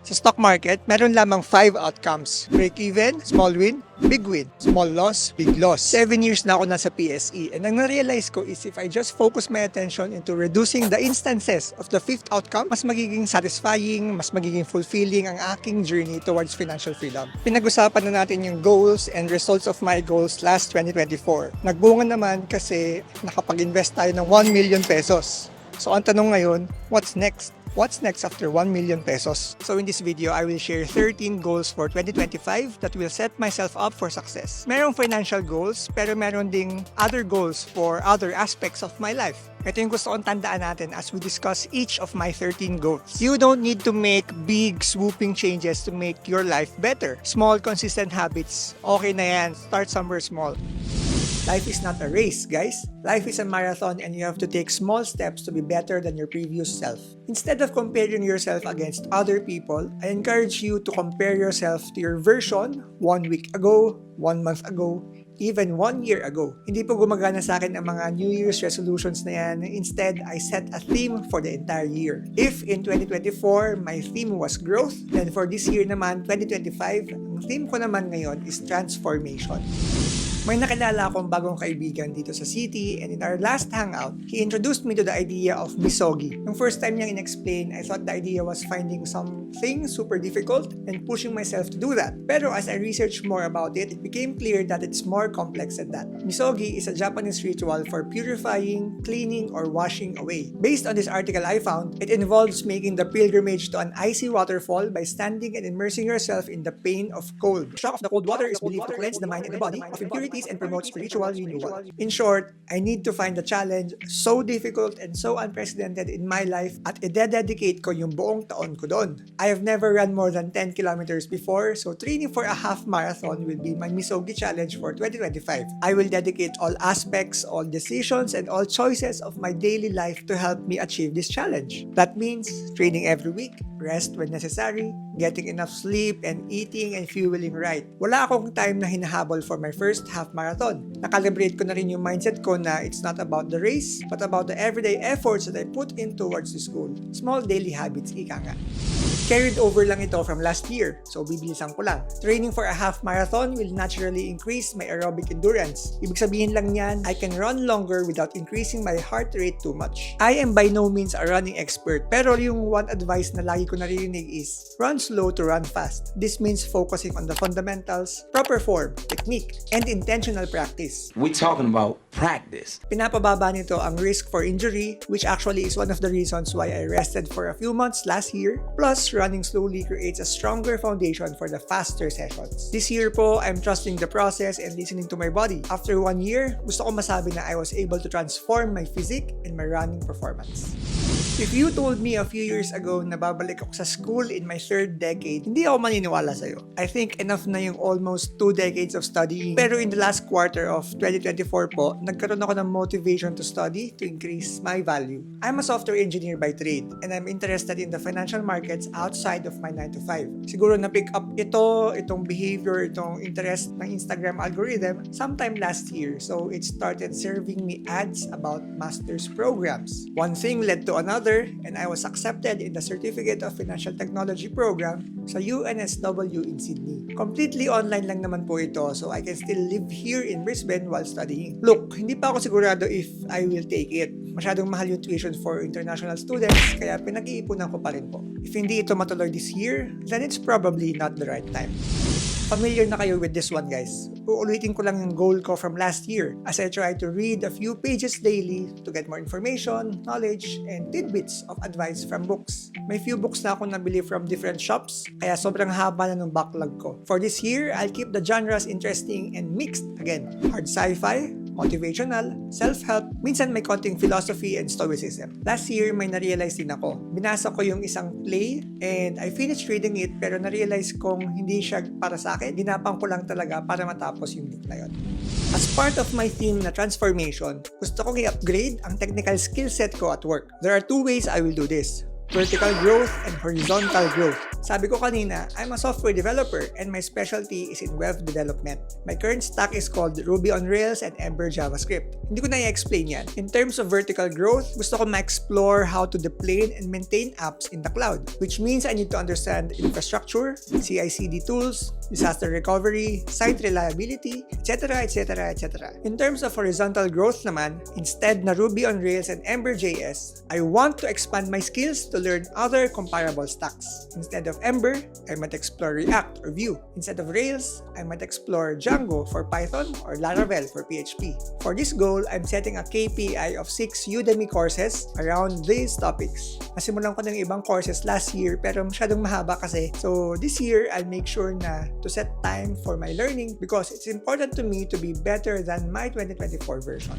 Sa stock market, meron lamang 5 outcomes. Break-even, small win, big win, small loss, big loss. 7 years na ako nasa PSE and ang na-realize ko is if I just focus my attention into reducing the instances of the 5th outcome, mas magiging satisfying, mas magiging fulfilling ang aking journey towards financial freedom. Pinag-usapan na natin yung goals and results of my goals last 2024. Nagbunga naman kasi nakapag-invest tayo ng 1 million pesos. So ang tanong ngayon, what's next? What's next after 1 million pesos? So in this video, I will share 13 goals for 2025 that will set myself up for success. Merong financial goals, pero meron ding other goals for other aspects of my life. Ito yung gusto kong tandaan natin as we discuss each of my 13 goals. You don't need to make big, swooping changes to make your life better. Small, consistent habits, okay na yan. Start somewhere small. Life is not a race, guys. Life is a marathon and you have to take small steps to be better than your previous self. Instead of comparing yourself against other people, I encourage you to compare yourself to your version 1 week ago, 1 month ago, even 1 year ago. Hindi po gumagana sa akin ang mga New Year's resolutions na yan. Instead, I set a theme for the entire year. If in 2024, my theme was growth, then for this year naman, 2025, ang theme ko naman ngayon is transformation. May nakilala akong bagong kaibigan dito sa city and in our last hangout, he introduced me to the idea of misogi. Yung first time niyang in-explain, I thought the idea was finding something super difficult and pushing myself to do that. Pero as I researched more about it, it became clear that it's more complex than that. Misogi is a Japanese ritual for purifying, cleaning, or washing away. Based on this article I found, it involves making the pilgrimage to an icy waterfall by standing and immersing yourself in the pain of cold. The shock of the cold water is believed to cleanse the mind and the body of impurities and promote spiritual renewal. In short, I need to find a challenge so difficult and so unprecedented in my life at i-dedicate ko yung buong taon ko doon. I have never run more than 10 kilometers before, so training for a half marathon will be my misogi challenge for 2025. I will dedicate all aspects, all decisions, and all choices of my daily life to help me achieve this challenge. That means training every week, rest when necessary, getting enough sleep, and eating and fueling right. Wala akong time na hinahabol for my first half marathon. Nakalibrate ko na rin yung mindset ko na it's not about the race, but about the everyday efforts that I put in towards the goal. Small daily habits, ika nga. Carried over lang ito from last year, so bibilisan ko lang. Training for a half marathon will naturally increase my aerobic endurance. Ibig sabihin lang yan, I can run longer without increasing my heart rate too much. I am by no means a running expert, pero yung one advice na lagi ko naririnig is, run slow to run fast. This means focusing on the fundamentals, proper form, technique, and intentional practice. We talking about practice. Pinapababa nito ang risk for injury, which actually is one of the reasons why I rested for a few months last year. Plus, running slowly creates a stronger foundation for the faster sessions. This year po, I'm trusting the process and listening to my body. After 1 year, gusto ko masabi na I was able to transform my physique and my running performance. If you told me a few years ago na babalik ako sa school in my 3rd decade, hindi ako maniniwala sa'yo. I think enough na yung almost 2 decades of studying. Pero in the last quarter of 2024 po, nagkaroon ako ng motivation to study to increase my value. I'm a software engineer by trade and I'm interested in the financial markets outside of my 9 to 5. Siguro na-pick up itong behavior, itong interest ng Instagram algorithm sometime last year. So it started serving me ads about master's programs. One thing led to another and I was accepted in the Certificate of Financial Technology program sa UNSW in Sydney. Completely online lang naman po ito, so I can still live here in Brisbane while studying. Look, hindi pa ako sigurado if I will take it. Masyadong mahal yung tuition for international students, kaya pinag-iipunan ko pa rin po. If hindi ito matuloy this year, then it's probably not the right time. Familiar na kayo with this one, guys. Uulitin ko lang yung goal ko from last year as I try to read a few pages daily to get more information, knowledge, and tidbits of advice from books. May few books na ako nabili from different shops, kaya sobrang haba na ng backlog ko. For this year, I'll keep the genres interesting and mixed again. Hard sci-fi, motivational, self-help, minsan may konting philosophy and stoicism. Last year, may na-realize din ako. Binasa ko yung isang play and I finished reading it pero na-realize kong hindi siya para sa akin. Ginapang ko lang talaga para matapos yung book na yun. As part of my theme na transformation, gusto kong i-upgrade ang technical skill set ko at work. There are 2 ways I will do this. Vertical growth and horizontal growth. Sabi ko kanina, I'm a software developer and my specialty is in web development. My current stack is called Ruby on Rails and Ember JavaScript. Hindi ko na i-explain yan. In terms of vertical growth, gusto ko ma-explore how to deploy and maintain apps in the cloud, which means I need to understand infrastructure, CI/CD tools, disaster recovery, site reliability, etc., etc., etc. In terms of horizontal growth naman, instead na Ruby on Rails and Ember.js, I want to expand my skills to learn other comparable stacks. Instead of Ember, I might explore React or Vue. Instead of Rails, I might explore Django for Python or Laravel for PHP. For this goal, I'm setting a KPI of 6 Udemy courses around these topics. Nasimulan ko ng ibang courses last year pero masyadong mahaba kasi. So this year, I'll make sure na to set time for my learning because it's important to me to be better than my 2024 version.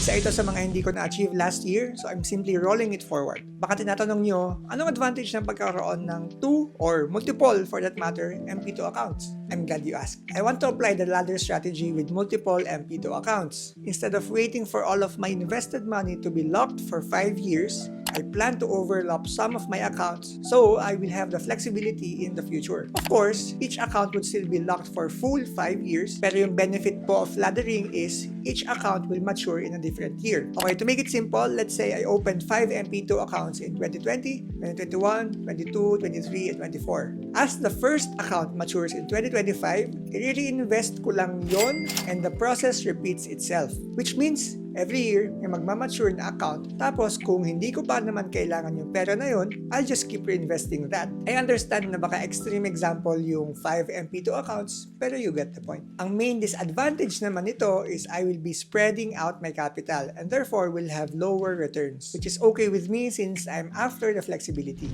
Isa ito sa mga hindi ko na-achieve last year, so I'm simply rolling it forward. Baka tinatanong nyo, anong advantage ng pagkakaroon ng 2 or multiple, for that matter, MP2 accounts? I'm glad you asked. I want to apply the ladder strategy with multiple MP2 accounts. Instead of waiting for all of my invested money to be locked for 5 years, I plan to overlap some of my accounts so I will have the flexibility in the future. Of course, each account would still be locked for full 5 years, pero yung benefit po of laddering is each account will mature in a different year. Okay, to make it simple, let's say I opened 5 MP2 accounts in 2020, 2021, 22, 23, and 24. As the first account matures in 2025, i-reinvest ko lang yon and the process repeats itself. Which means, every year, may magmamature na account. Tapos, kung hindi ko pa naman kailangan yung pera na yun, I'll just keep reinvesting that. I understand na baka extreme example yung 5 MP2 accounts, pero you get the point. Ang main disadvantage naman nito is I will be spreading out my capital and therefore will have lower returns, which is okay with me since I'm after the flexibility.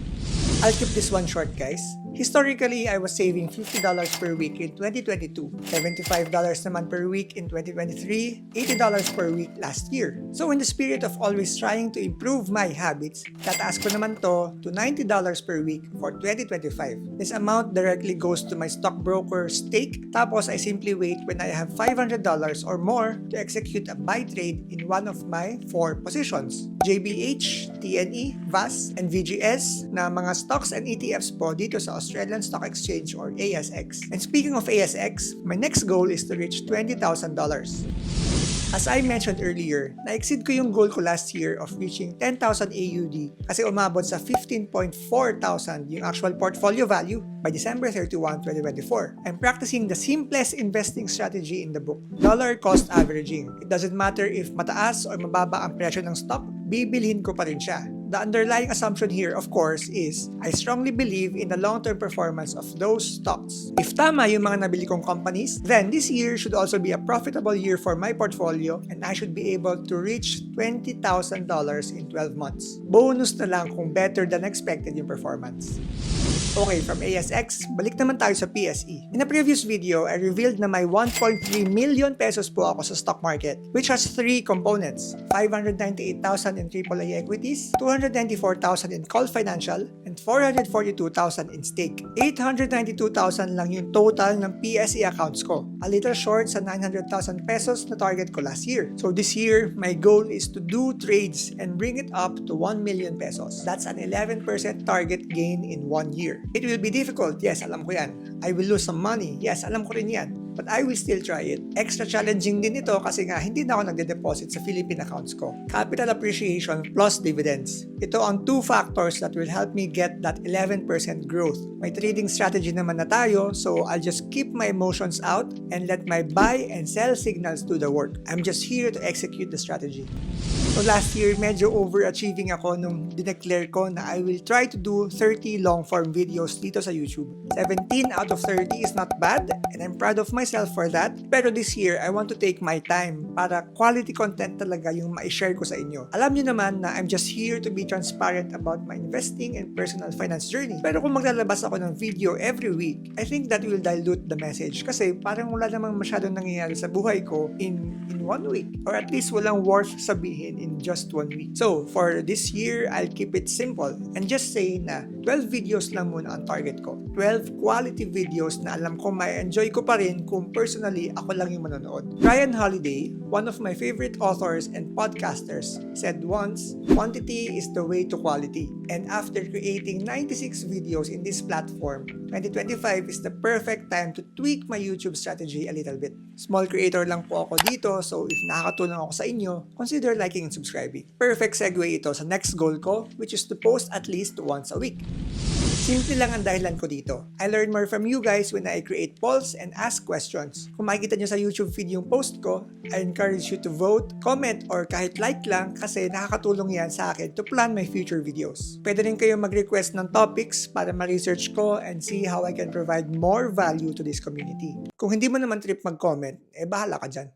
I'll keep this one short, guys. Historically, I was saving $50 per week in 2022, $75 naman per week in 2023, $80 per week last year. So in the spirit of always trying to improve my habits, tataas ko naman to $90 per week for 2025. This amount directly goes to my stockbroker stake, tapos I simply wait when I have $500 or more to execute a buy trade in one of my 4 positions. JBH, TNE, VAS, and VGS na mga stocks and ETFs po dito sa Australian Stock Exchange or ASX. And speaking of ASX, my next goal is to reach $20,000. As I mentioned earlier, na-exceed ko yung goal ko last year of reaching 10,000 AUD kasi umabot sa 15,400 yung actual portfolio value by December 31, 2024. I'm practicing the simplest investing strategy in the book, dollar cost averaging. It doesn't matter if mataas or mababa ang presyo ng stock, bibilhin ko pa rin siya. The underlying assumption here, of course, is I strongly believe in the long-term performance of those stocks. If tama yung mga nabili kong companies, then this year should also be a profitable year for my portfolio and I should be able to reach $20,000 in 12 months. Bonus na lang kung better than expected yung performance. Okay, from ASX, balik naman tayo sa PSE. In a previous video, I revealed na may 1.3 million pesos po ako sa stock market, which has 3 components. 598,000 in AAA equities, 294,000 in Call Financial, and 442,000 in stake. 892,000 lang yung total ng PSE accounts ko. A little short sa 900,000 pesos na target ko last year. So this year, my goal is to do trades and bring it up to 1 million pesos. That's an 11% target gain in 1 year. It will be difficult, yes, alam ko yan. I will lose some money, yes, alam ko rin yan. But I will still try it. Extra challenging din ito kasi nga hindi na ako nagde-deposit sa Philippine accounts ko. Capital appreciation plus dividends. Ito ang 2 factors that will help me get that 11% growth. May trading strategy naman na tayo, so I'll just keep my emotions out and let my buy and sell signals do the work. I'm just here to execute the strategy. So last year, medyo overachieving ako nung dineclare ko na I will try to do 30 long-form videos dito sa YouTube. 17 out of 30 is not bad and I'm proud of myself for that. Pero this year, I want to take my time para quality content talaga yung ma-share ko sa inyo. Alam niyo naman na I'm just here to be transparent about my investing and personal finance journey. Pero kung maglalabas ako ng video every week, I think that will dilute the message kasi parang wala namang masyadong nangyayari sa buhay ko in in 1 week. Or at least walang worth sabihin in just 1 week. So, for this year, I'll keep it simple and just say na 12 videos lang muna ang target ko. 12 quality videos na alam ko may enjoy ko pa rin kung personally ako lang yung manonood. Ryan Holiday, one of my favorite authors and podcasters, said once, quantity is the way to quality. And after creating 96 videos in this platform, 2025 is the perfect time to tweak my YouTube strategy a little bit. Small creator lang po ako dito, so if nakakatulong ako sa inyo, consider liking and subscribing. Perfect segue ito sa next goal ko, which is to post at least once a week. Simple lang ang dahilan ko dito. I learn more from you guys when I create polls and ask questions. Kung makikita nyo sa YouTube feed yung post ko, I encourage you to vote, comment, or kahit like lang kasi nakakatulong yan sa akin to plan my future videos. Pwede rin kayo mag-request ng topics para ma-research ko and see how I can provide more value to this community. Kung hindi mo naman trip mag-comment, bahala ka dyan.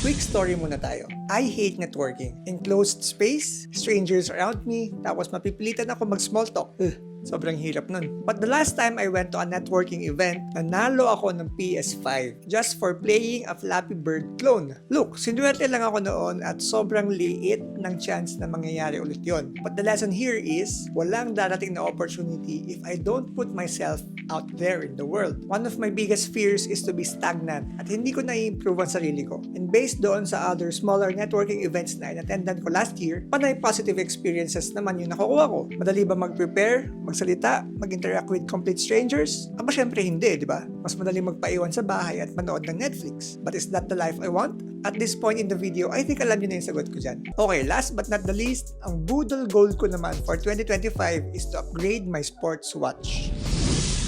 Quick story muna tayo. I hate networking. Enclosed space, strangers around me, tapos mapipilitan ako mag-small talk. Sobrang hirap nun. But the last time I went to a networking event, nanalo ako ng PS5 just for playing a Flappy Bird clone. Look, sinuwerte lang ako noon at sobrang liit ng chance na mangyayari ulit yon. But the lesson here is, walang darating na opportunity if I don't put myself out there in the world. One of my biggest fears is to be stagnant at hindi ko na-improve ang sarili ko. And based doon sa other smaller networking events na in-attendan ko last year, panay positive experiences naman yung nakukuha ko. Madali ba mag-prepare, magsalita, mag-interact with complete strangers? Aba syempre hindi, di ba? Mas madali magpaiwan sa bahay at manood ng Netflix. But is that the life I want? At this point in the video, I think alam niyo na yung sagot ko dyan. Okay, last but not the least, ang budol goal ko naman for 2025 is to upgrade my sports watch.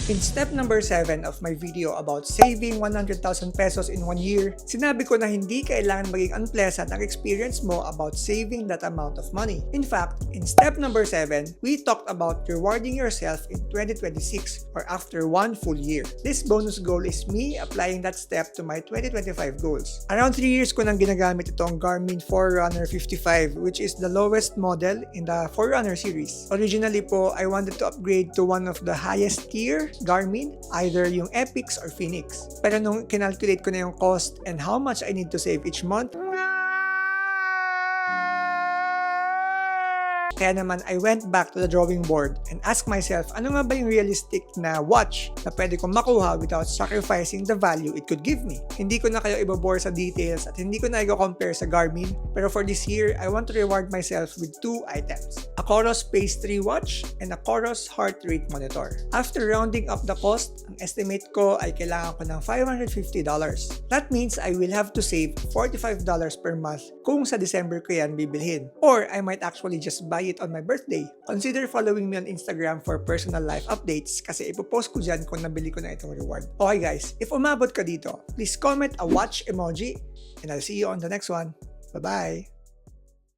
In step number 7 of my video about saving 100,000 pesos in 1 year, sinabi ko na hindi kailangan maging unpleasant ang experience mo about saving that amount of money. In fact, in step number 7, we talked about rewarding yourself in 2026 or after 1 full year. This bonus goal is me applying that step to my 2025 goals. Around 3 years ko nang ginagamit itong Garmin Forerunner 55, which is the lowest model in the Forerunner series. Originally po, I wanted to upgrade to one of the highest tier Garmin, either yung Epix or Phoenix. Pero nung kinalculate ko na yung cost and how much I need to save each month, kaya naman, I went back to the drawing board and asked myself, ano nga ba yung realistic na watch na pwede kong makuha without sacrificing the value it could give me? Hindi ko na kayo ibabore sa details at hindi ko na i-compare sa Garmin, pero for this year, I want to reward myself with 2 items. A Coros Pace 3 watch and a Coros heart rate monitor. After rounding up the cost, ang estimate ko ay kailangan ko ng $550. That means I will have to save $45 per month kung sa December ko yan bibilhin. Or I might actually just buy it on my birthday. Consider following me on Instagram for personal life updates kasi ipopost ko dyan kung nabili ko na itong reward. Okay guys, if umabot ka dito, please comment a watch emoji and I'll see you on the next one. Bye-bye!